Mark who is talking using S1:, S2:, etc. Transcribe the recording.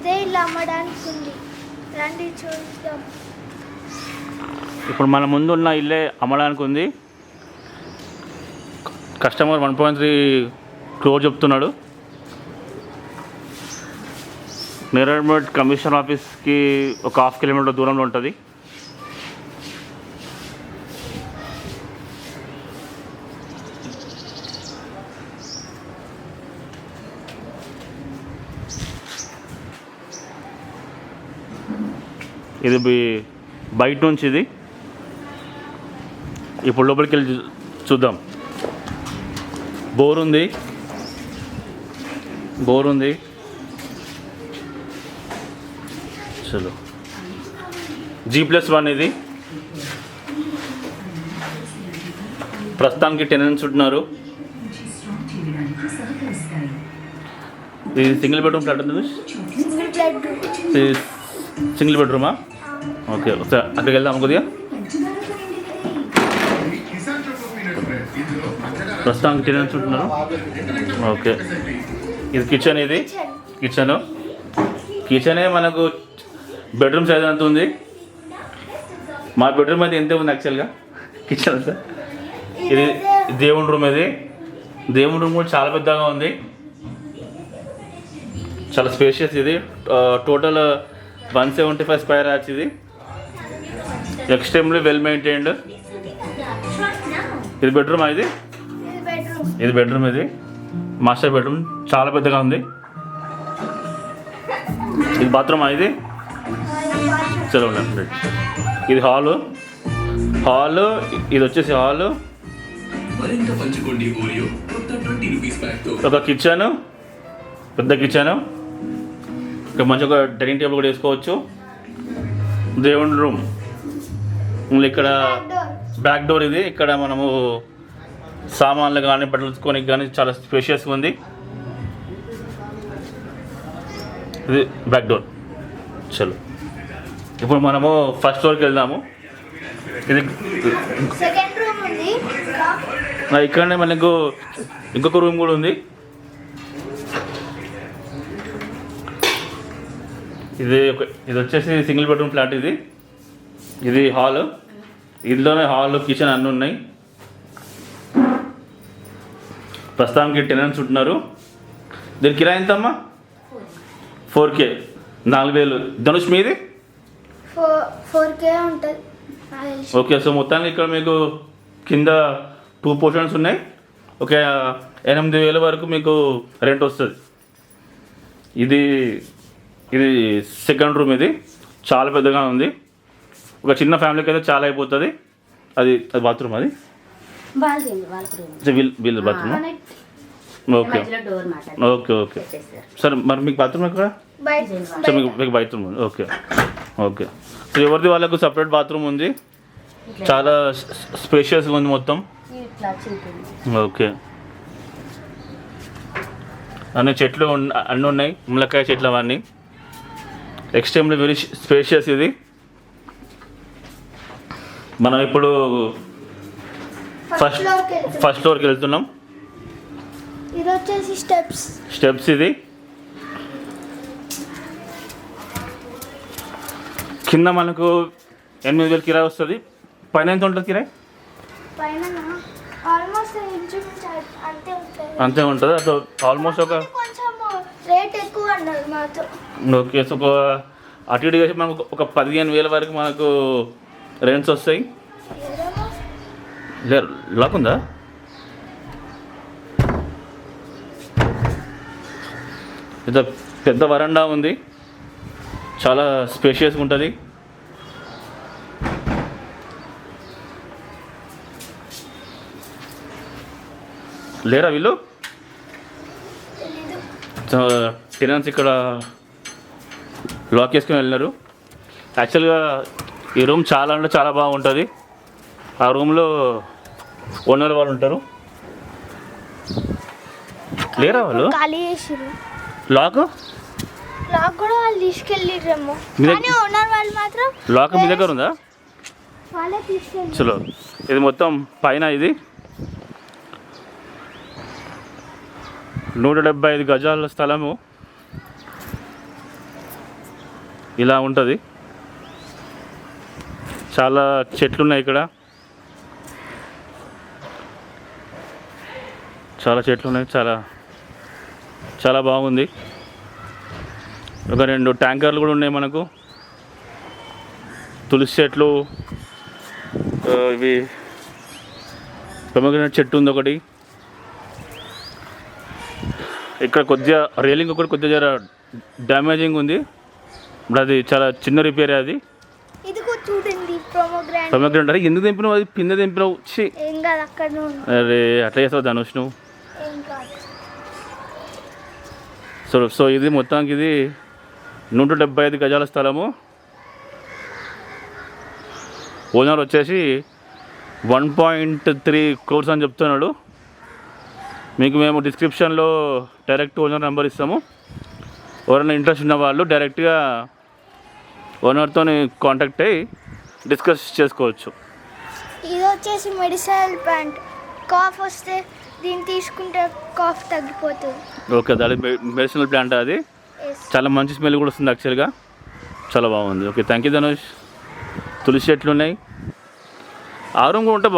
S1: ఇదే ఇల్లు అమ్మడానికి ఉంది, రండి చూద్దాం.
S2: ఇప్పుడు మన ముందు ఉన్న ఇల్లే అమ్మడానికి ఉంది. కస్టమర్ 1.3 crore చెప్తున్నాడు. నేరేడ్మెట్ కమిషన్ ఆఫీస్కి ఒక 1/2 కిలోమీటర్ దూరంలో ఉంటుంది. ఇది బయట నుంచి ఇది. ఇప్పుడు లోపలికి వెళ్ళి చూద్దాం. బోర్ ఉంది. చలో G+1 ఇది. ప్రస్తుతానికి టెనెంట్స్ ఉంటున్నారు. ఇది సింగిల్ బెడ్రూమ్ ఫ్లాట్ ఉంది. సింగిల్ బెడ్రూమా? ఓకే, ఒకసారి అక్కడికి వెళ్దాం కొద్దిగా. ప్రస్తుతానికి టెనెంట్స్ ఉంటున్నారు. ఓకే, ఇది కిచెన్. ఇది కిచెనే మనకు బెడ్రూమ్ సైజ్ అంత ఉంది. మా బెడ్రూమ్ అయితే ఎంతే ఉంది యాక్చువల్గా కిచెన్ అంతా. ఇది దేవుని రూమ్. దేవుని రూమ్ కూడా చాలా పెద్దగా ఉంది, చాలా స్పేషియస్. ఇది టోటల్ 175 స్క్వేర్ యార్డ్స్. ఇది ఎక్స్ట్రీమ్లీ వెల్ మెయింటైన్డ్. ఇది బెడ్రూమ్. ఇది బెడ్రూమ్. ఇది మాస్టర్ బెడ్రూమ్, చాలా పెద్దగా ఉంది. ఇది బాత్రూమ్. ఇది చలో ఉండండి. ఇది హాలు. ఇది వచ్చేసి హాలు. ఒక కిచెన్, పెద్ద కిచెన్. ఇక్కడ మంచి ఒక డైనింగ్ టేబుల్ కూడా వేసుకోవచ్చు. దేవుని రూమ్. ఇక్కడ బ్యాక్ డోర్. ఇది ఇక్కడ మనము సామాన్లు కానీ బట్టలు కానీ చాలా స్పేషియస్గా ఉంది. ఇది బ్యాక్ డోర్. చలో ఇప్పుడు మనము ఫస్ట్ ఫ్లోర్కి వెళ్దాము. ఇది
S1: సెకండ్ రూమ్ ఉంది.
S2: ఇక్కడనే మనకు ఇంకొక రూమ్ కూడా ఉంది. ఇది వచ్చేసి సింగిల్ బెడ్రూమ్ ఫ్లాట్. ఇది హాల్. ఇందులోనే హాల్, కిచెన్ అన్నీ ఉన్నాయి. ప్రస్తుతానికి టెనెంట్స్ ఉంటున్నారు. దీని కిరాయి ఎంతమ్మా? 4K, 4,000. ధనుష్ మీది
S1: 4K ఉంటుంది.
S2: ఓకే, సో మొత్తానికి ఇక్కడ మీకు కింద 2 పోర్షన్స్ ఉన్నాయి. ఒక 8,000 వరకు మీకు రెంట్ వస్తుంది. ఇది సెకండ్ రూమ్. ఇది చాలా పెద్దగా ఉంది. ఒక చిన్న ఫ్యామిలీకి అయితే చాలా అయిపోతుంది. అది బాత్రూమ్. అది వీళ్ళ బాత్రూమ్. ఓకే. సరే, మరి మీకు బాత్రూమ్ ఎక్కడ? మీకు బాత్రూమ్ ఉంది. ఓకే. సో ఎవరిది వాళ్ళకు సపరేట్ బాత్రూమ్ ఉంది. చాలా స్పేషియస్గా ఉంది మొత్తం. ఓకే, అన్ని చెట్లు అన్నీ ఉన్నాయి. ములక్కాయ చెట్లు అవన్నీ. Extremely very spacious. ఇది మనం ఇప్పుడు ఫస్ట్ ఫ్లోర్కి వెళ్తున్నాం.
S1: ఇది వచ్చేసి స్టెప్స్.
S2: ఇది కింద మనకు 8,000 కిరాయి వస్తుంది. పైన ఎంత ఉంటుంది కిరాయి? అంతే ఉంటుంది. అది ఆల్మోస్ట్ ఒక
S1: రేట్ ఎక్కువ అన్నారు మాతో.
S2: ఓకే, సో ఒక అటు ఇటు చేసి మనకు ఒక 15,000 వరకు మనకు రెంట్స్ వస్తాయి. లాక్ ఉందా? ఇది పెద్ద వరండా ఉంది, చాలా స్పేషియస్గా ఉంటుంది. లేరా వీళ్ళు? టెనెంట్స్ ఇక్కడ లాక్ చేసుకుని వెళ్ళినారు. యాక్చువల్గా ఈ రూమ్ చాలా అంటే చాలా బాగుంటుంది. ఆ రూమ్లో ఓనర్ వాళ్ళు ఉంటారు. లేరా వాళ్ళు?
S1: ఖాళీ చేసిరు.
S2: లాక్
S1: కూడా వాళ్ళు తీసుకెళ్ళిరేమో. ఓనర్ వాళ్ళు మాత్రం
S2: లాక్ మీ దగ్గర ఉందా?
S1: వాళ్ళే తీసుకెళ్ళి.
S2: చలో, ఇది మొత్తం పైన. ఇది 175 గజాల స్థలము. ఇలా ఉంటుంది. చాలా చెట్లు ఉన్నాయి ఇక్కడ, చాలా చెట్లు ఉన్నాయి, చాలా చాలా బాగుంది. ఒక 2 ట్యాంకర్లు కూడా ఉన్నాయి మనకు. తులసి చెట్లు, ఇవి పొమగ్రనేట్ చెట్టు ఉంది ఒకటి. ఇక్కడ కొద్దిగా రైలింగ్ ఒకటి కొద్దిగా డ్యామేజింగ్ ఉంది, ఇప్పుడు అది చాలా చిన్న రిపేర్. అది
S1: ఇదిగో చూడండి పొమగ్రానేట్.
S2: పొమగ్రనేట్ అరే ఎందుకు తెంపినావు? అది పిందె తెంపినావు.
S1: ఏం కాదు అక్కడ నుండి.
S2: అరే అట్లా చేస్తావు ధనుష్ నువ్వు.
S1: ఏం కాదు.
S2: సో ఇది మొత్తానికి ఇది 175 గజాల స్థలము. ఓనర్ వచ్చేసి 1.3 crores అని చెప్తున్నాడు. మీకు మేము డిస్క్రిప్షన్లో డైరెక్ట్ ఓనర్ నెంబర్ ఇస్తాము. ఎవరైనా ఇంట్రెస్ట్ ఉన్న వాళ్ళు డైరెక్ట్గా ఓనర్తో కాంటాక్ట్ అయ్యి డిస్కస్ చేసుకోవచ్చు.
S1: ఇది వచ్చేసి మెడిసినల్ ప్లాంట్. కాఫ్ వస్తే దీన్ని తీసుకుంటే కాఫ్ తగ్గిపోతుంది.
S2: ఓకే, అది మెడిసినల్ ప్లాంట్. అది చాలా మంచి స్మెల్ కూడా వస్తుంది యాక్చువల్గా, చాలా బాగుంది. Okay, thank you Dhanush. తులసి చెట్లు ఉన్నాయి, ఆ రూమ్ కూడా ఉంటే